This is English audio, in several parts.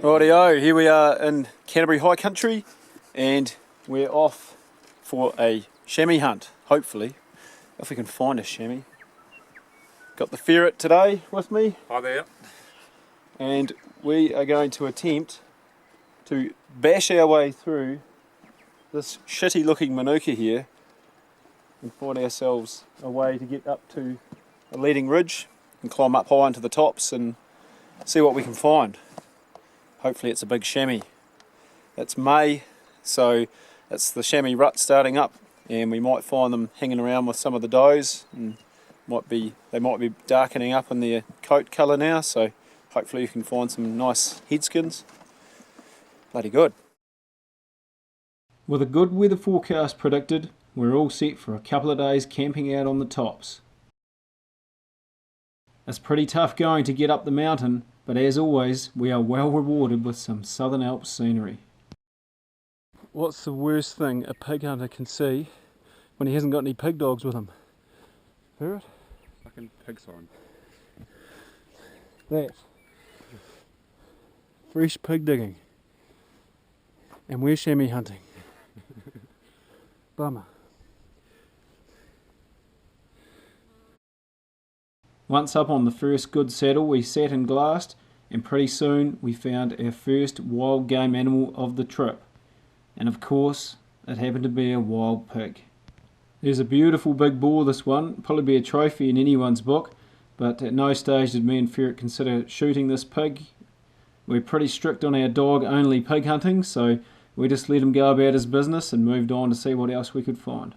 Rightio, here we are in Canterbury High Country and we're off for a chamois hunt, hopefully, if we can find a chamois. Got the ferret today with me. Hi there. And we are going to attempt to bash our way through this shitty looking manuka here and find ourselves a way to get up to a leading ridge and climb up high into the tops and see what we can find. Hopefully it's a big chamois. It's May, so it's the chamois rut starting up, and we might find them hanging around with some of the does, and they might be darkening up in their coat colour now, so hopefully you can find some nice headskins. Bloody good. With a good weather forecast predicted, we're all set for a couple of days camping out on the tops. It's pretty tough going to get up the mountain, but as always, we are well rewarded with some Southern Alps scenery. What's the worst thing a pig hunter can see when he hasn't got any pig dogs with him? Ferret? Fucking pig sign. That. Fresh pig digging. And we're chamois hunting. Bummer. Once up on the first good saddle, we sat and glassed, and pretty soon we found our first wild game animal of the trip. And of course, it happened to be a wild pig. There's a beautiful big boar, this one, probably be a trophy in anyone's book, but at no stage did me and Ferret consider shooting this pig. We're pretty strict on our dog-only pig hunting, so we just let him go about his business and moved on to see what else we could find.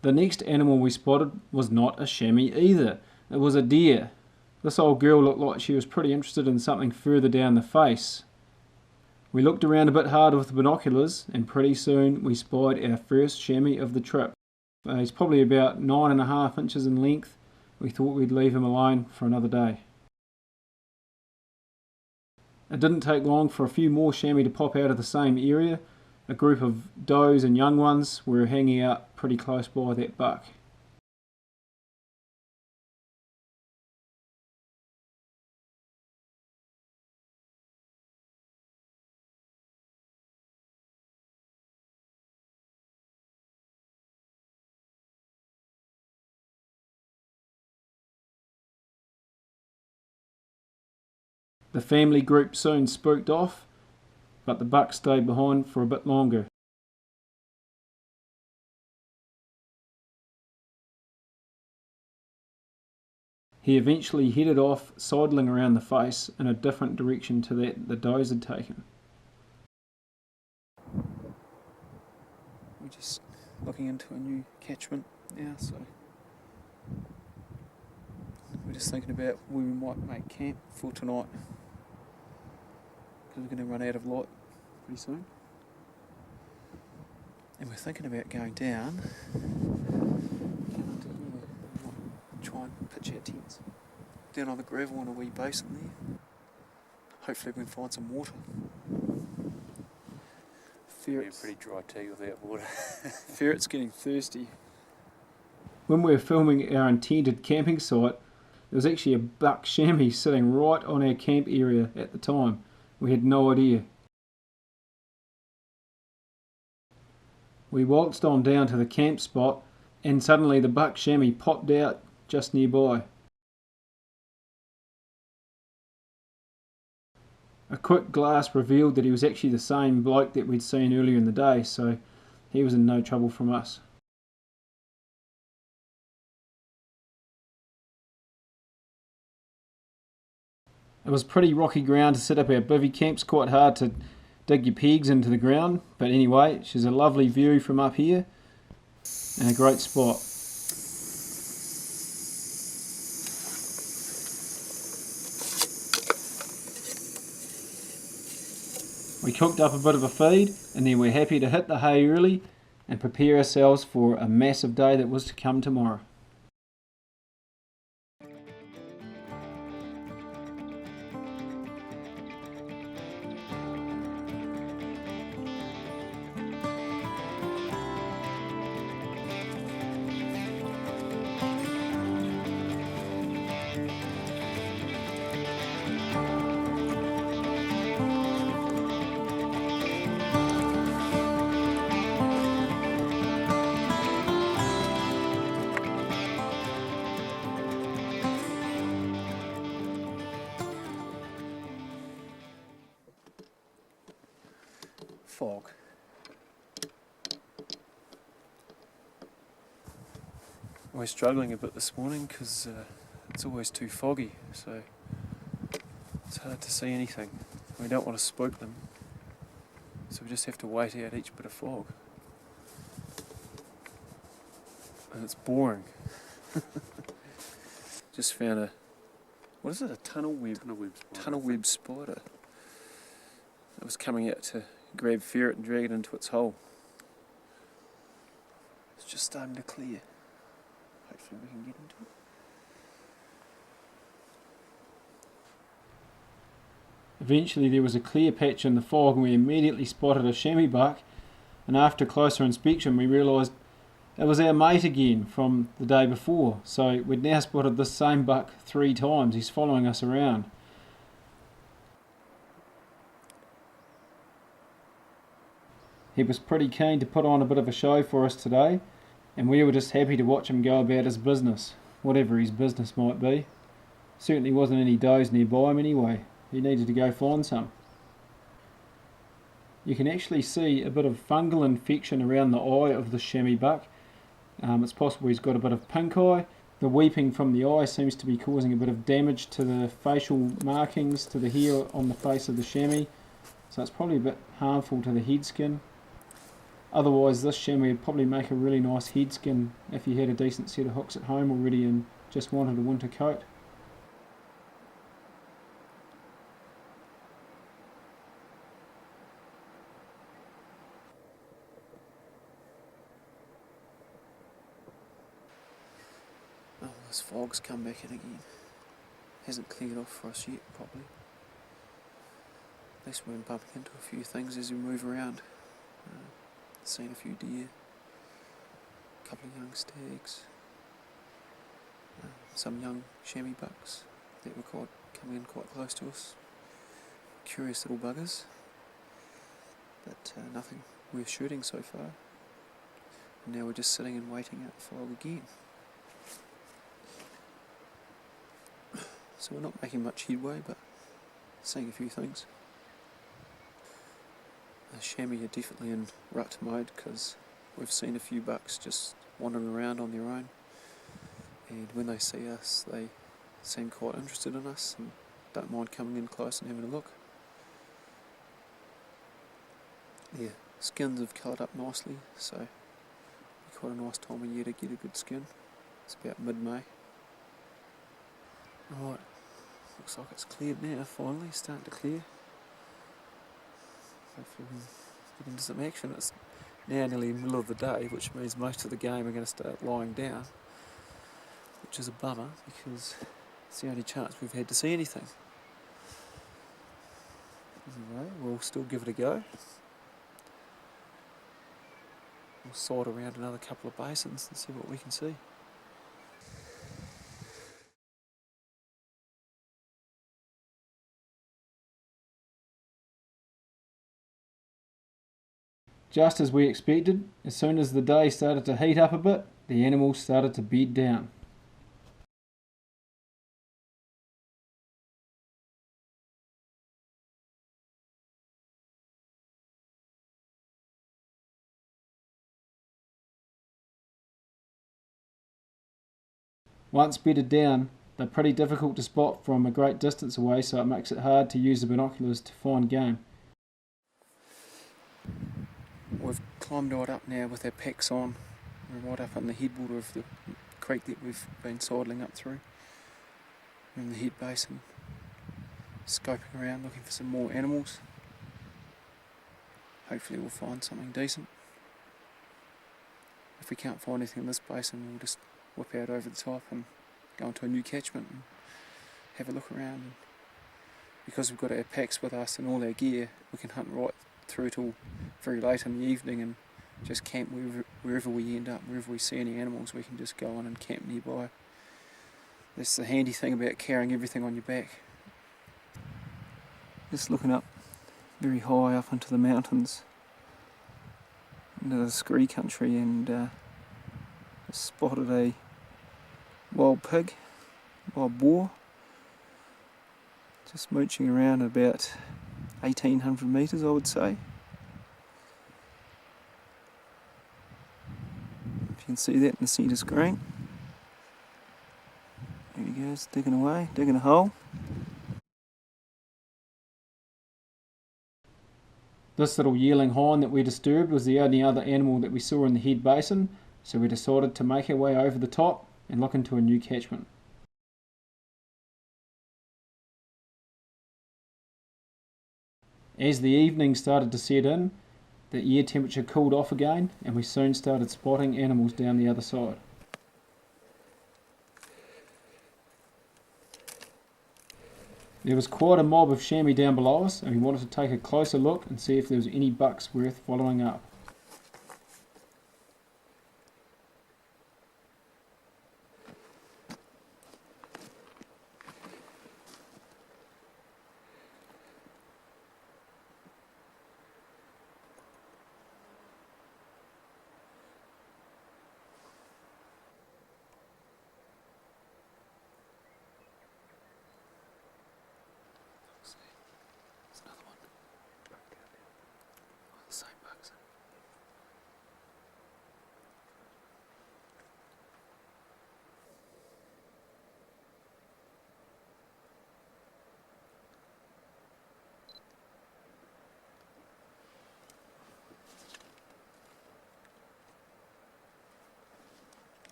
The next animal we spotted was not a chamois either. It was a deer. This old girl looked like she was pretty interested in something further down the face. We looked around a bit harder with the binoculars, and pretty soon we spied our first chamois of the trip. He's probably about 9.5 inches in length. We thought we'd leave him alone for another day. It didn't take long for a few more chamois to pop out of the same area. A group of does and young ones were hanging out pretty close by that buck. The family group soon spooked off, but the buck stayed behind for a bit longer. He eventually headed off, sidling around the face in a different direction to that the does had taken. We're just looking into a new catchment now, so we're just thinking about where we might make camp for tonight, because we're going to run out of light pretty soon. And we're thinking about going down and try and pitch our tents down on the gravel on a wee basin there. Hopefully we can find some water. Ferret's pretty dry tea without water. Ferret's getting thirsty. When we were filming our intended camping site, there was actually a buck chamois sitting right on our camp area at the time. We had no idea. We waltzed on down to the camp spot, and suddenly the buck chamois popped out just nearby. A quick glass revealed that he was actually the same bloke that we'd seen earlier in the day, so he was in no trouble from us. It was pretty rocky ground to set up our bivvy camps, quite hard to dig your pegs into the ground, but anyway, she's a lovely view from up here and a great spot. We cooked up a bit of a feed, and then we're happy to hit the hay early and prepare ourselves for a massive day that was to come tomorrow. fog. We're struggling a bit this morning because it's always too foggy, so it's hard to see anything. We don't want to spook them, so we just have to wait out each bit of fog. And it's boring. Just found a, what is it, a tunnel web spider. It was coming out to grab ferret and drag it into its hole. It's just starting to clear. Hopefully we can get into it. Eventually there was a clear patch in the fog and we immediately spotted a chamois buck, and after closer inspection we realised it was our mate again from the day before. So we'd now spotted this same buck 3 times. He's following us around. He was pretty keen to put on a bit of a show for us today, and we were just happy to watch him go about his business, whatever his business might be. Certainly wasn't any does nearby him anyway. He needed to go find some. You can actually see a bit of fungal infection around the eye of the chamois buck. It's possible he's got a bit of pink eye. The weeping from the eye seems to be causing a bit of damage to the facial markings, to the hair on the face of the chamois, so it's probably a bit harmful to the head skin. Otherwise this chamois would probably make a really nice head skin if you had a decent set of hooks at home already and just wanted a winter coat. Oh, this fog's come back in again. Hasn't cleared off for us yet properly. At least we're bumping into a few things as we move around. Seen a few deer, a couple of young stags, some young chamois bucks that were coming in quite close to us. Curious little buggers, but nothing worth shooting so far. And now we're just sitting and waiting out the fog again. So we're not making much headway, but seeing a few things. The chamois are definitely in rut mode because we've seen a few bucks just wandering around on their own, and when they see us they seem quite interested in us and don't mind coming in close and having a look. Their skins have coloured up nicely, so quite a nice time of year to get a good skin. It's about mid-May. Right, looks like it's cleared now finally, starting to clear. Hopefully we can get into some action. It's now nearly the middle of the day, which means most of the game are going to start lying down, which is a bummer because it's the only chance we've had to see anything. Anyway, we'll still give it a go. We'll sort around another couple of basins and see what we can see. Just as we expected, as soon as the day started to heat up a bit, the animals started to bed down. Once bedded down, they're pretty difficult to spot from a great distance away, so it makes it hard to use the binoculars to find game. We've climbed right up now with our packs on. We're right up on the headwater of the creek that we've been sidling up through. We're in the head basin, scoping around looking for some more animals. Hopefully we'll find something decent. If we can't find anything in this basin, we'll just whip out over the top and go into a new catchment and have a look around. And because we've got our packs with us and all our gear, we can hunt right through till very late in the evening and just camp wherever we end up. Wherever we see any animals, we can just go on and camp nearby. That's the handy thing about carrying everything on your back. Just looking up very high up into the mountains, into the scree country, and spotted a wild pig, wild boar, just mooching around about 1800 metres, I would say. You can see that in the centre screen. There he goes, digging away, digging a hole. This little yearling hind that we disturbed was the only other animal that we saw in the head basin, so we decided to make our way over the top and look into a new catchment. As the evening started to set in, the air temperature cooled off again and we soon started spotting animals down the other side. There was quite a mob of chamois down below us and we wanted to take a closer look and see if there was any bucks worth following up. There's another one. Oh, the same bugs.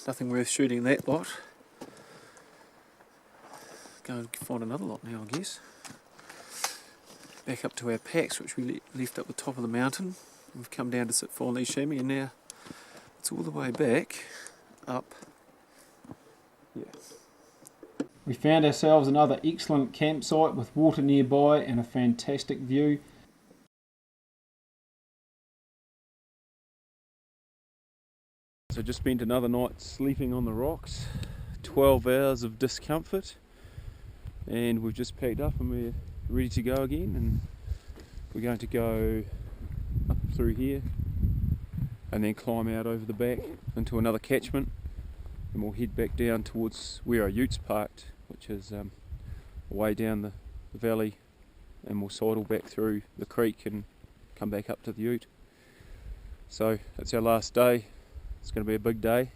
Nothing worth shooting that lot. Go and find another lot now, I guess. Back up to our packs, which we left up the top of the mountain. We've come down to sit find these chamois, and now it's all the way back up. Yeah. We found ourselves another excellent campsite with water nearby and a fantastic view. So just spent another night sleeping on the rocks, 12 hours of discomfort, and we've just packed up and we're ready to go again, and we're going to go up through here and then climb out over the back into another catchment, and we'll head back down towards where our utes parked, which is way down the valley, and we'll sidle back through the creek and come back up to the ute. So it's our last day. It's going to be a big day.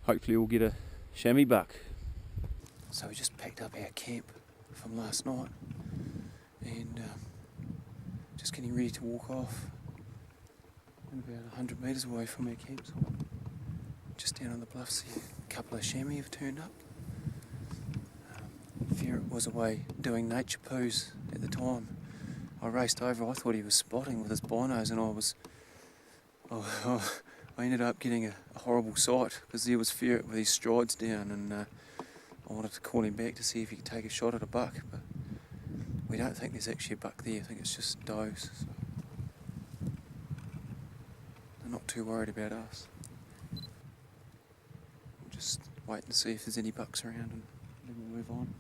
Hopefully we'll get a chamois buck. So we just packed up our camp from last night and just getting ready to walk off. And about 100 metres away from our campsite. Just down on the bluffs here, a couple of chamois have turned up. Ferret was away doing nature poos at the time. I raced over, I thought he was spotting with his binos, and I ended up getting a horrible sight because there was Ferret with his strides down, and I wanted to call him back to see if he could take a shot at a buck, but we don't think there's actually a buck there. I think it's just does. So they're not too worried about us. We'll just wait and see if there's any bucks around and then we'll move on.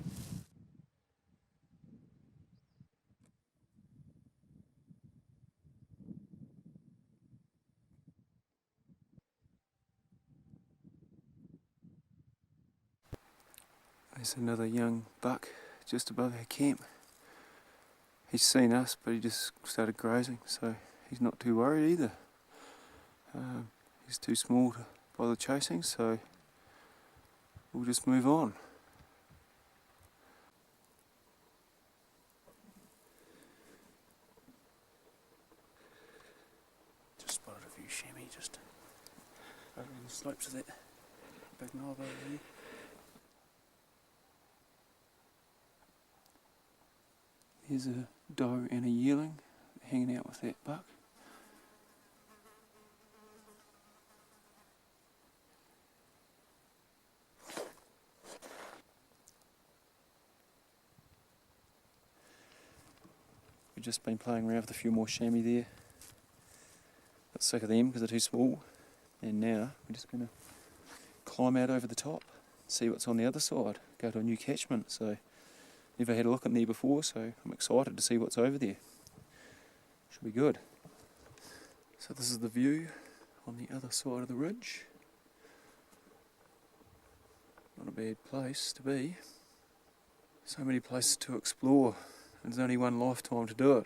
There's another young buck just above our camp. He's seen us, but he just started grazing, so he's not too worried either. He's too small to bother chasing, so we'll just move on. Just spotted a few chamois just over on the slopes of that big knob over there. There's a doe and a yearling hanging out with that buck. We've just been playing around with a few more chamois there. Got sick of them because they're too small, and now we're just going to climb out over the top, see what's on the other side, go to a new catchment. So never had a look in there before, so I'm excited to see what's over there. Should be good. So this is the view on the other side of the ridge. Not a bad place to be. So many places to explore, and there's only one lifetime to do it.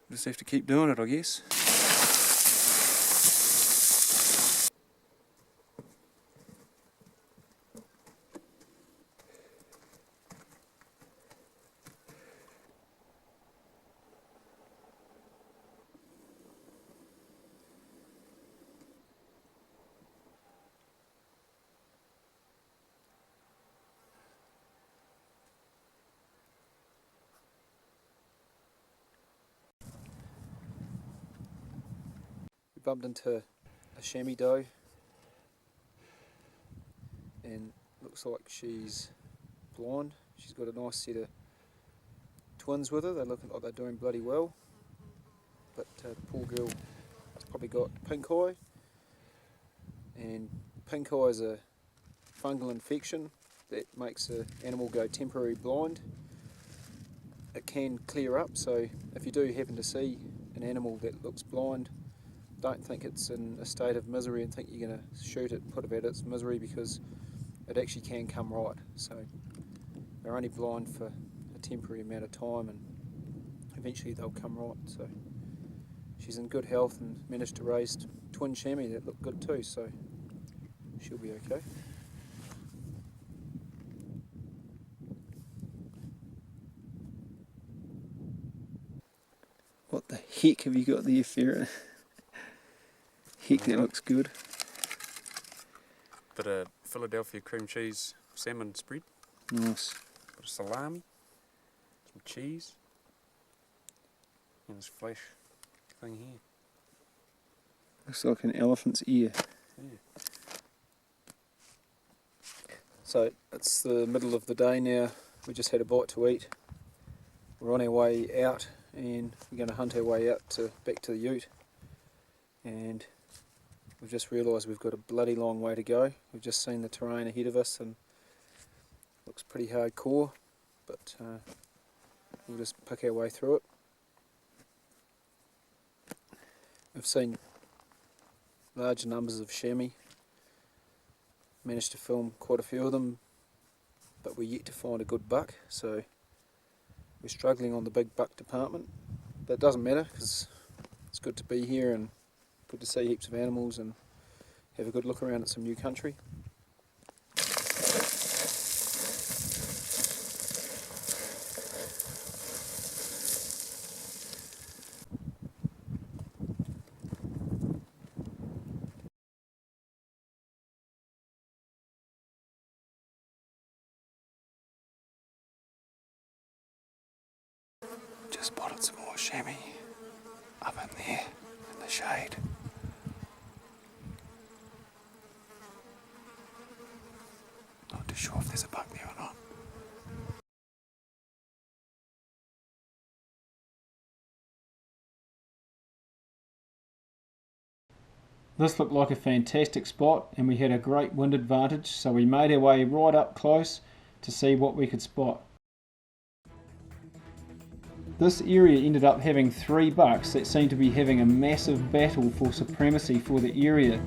We'll just have to keep doing it, I guess. We bumped into a chamois doe, and looks like she's blind. She's got a nice set of twins with her. They look like they're doing bloody well, but the poor girl has probably got pink eye, and pink eye is a fungal infection that makes an animal go temporarily blind. It can clear up, so if you do happen to see an animal that looks blind, don't think it's in a state of misery and think you're going to shoot it and put it out its misery, because it actually can come right. So they're only blind for a temporary amount of time, and eventually they'll come right. So she's in good health and managed to raise twin chamois that look good too, so she'll be okay. What the heck have you got there, Ferret? Heck, that looks good. Bit of Philadelphia cream cheese salmon spread. Nice. Bit of salami. Some cheese. And this flesh thing here. Looks like an elephant's ear. Yeah. So it's the middle of the day now. We just had a bite to eat. We're on our way out, and we're going to hunt our way out back to the ute. And we've just realised we've got a bloody long way to go. We've just seen the terrain ahead of us, and it looks pretty hardcore, but we'll just pick our way through it. We've seen large numbers of chamois. Managed to film quite a few of them, but we're yet to find a good buck, so we're struggling on the big buck department. But it doesn't matter, because it's good to be here and good to see heaps of animals and have a good look around at some new country. Just spotted some more chamois up in there in the shade. Not too sure if there's a buck there or not. This looked like a fantastic spot, and we had a great wind advantage, so we made our way right up close to see what we could spot. This area ended up having 3 bucks that seemed to be having a massive battle for supremacy for the area.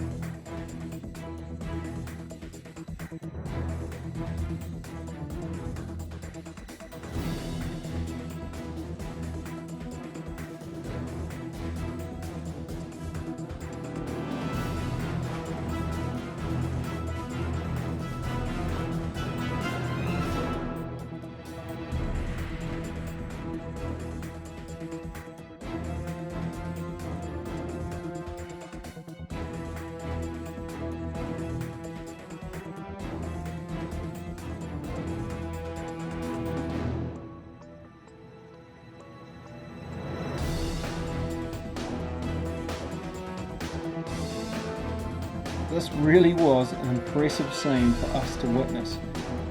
This really was an impressive scene for us to witness.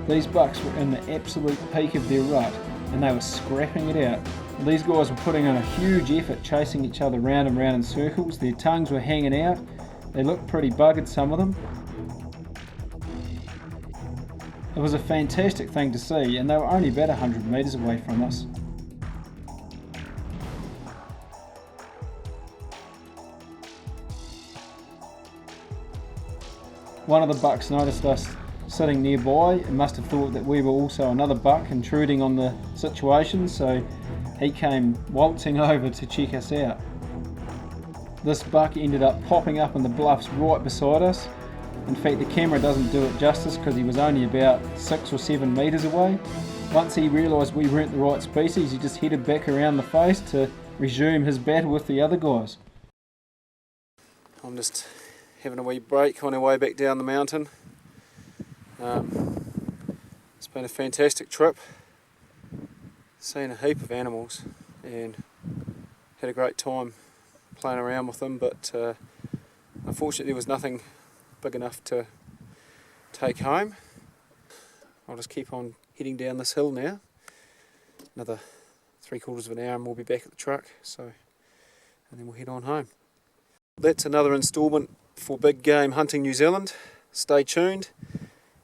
These bucks were in the absolute peak of their rut, and they were scrapping it out. These guys were putting in a huge effort, chasing each other round and round in circles. Their tongues were hanging out. They looked pretty buggered, some of them. It was a fantastic thing to see, and they were only about 100 metres away from us. One of the bucks noticed us sitting nearby and must have thought that we were also another buck intruding on the situation, so he came waltzing over to check us out. This buck ended up popping up in the bluffs right beside us. In fact, the camera doesn't do it justice because he was only about 6 or 7 metres away. Once he realised we weren't the right species, he just headed back around the face to resume his battle with the other guys. I'm just having a wee break on our way back down the mountain. It's been a fantastic trip. Seen a heap of animals and had a great time playing around with them, but unfortunately there was nothing big enough to take home. I'll just keep on heading down this hill now. Another 3/4 of an hour and we'll be back at the truck, and then we'll head on home. That's another instalment for Big Game Hunting New Zealand. Stay tuned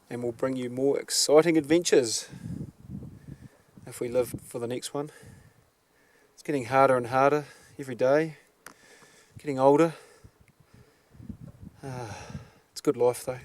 and we'll bring you more exciting adventures if we live for the next one. It's getting harder and harder every day, getting older. It's good life though.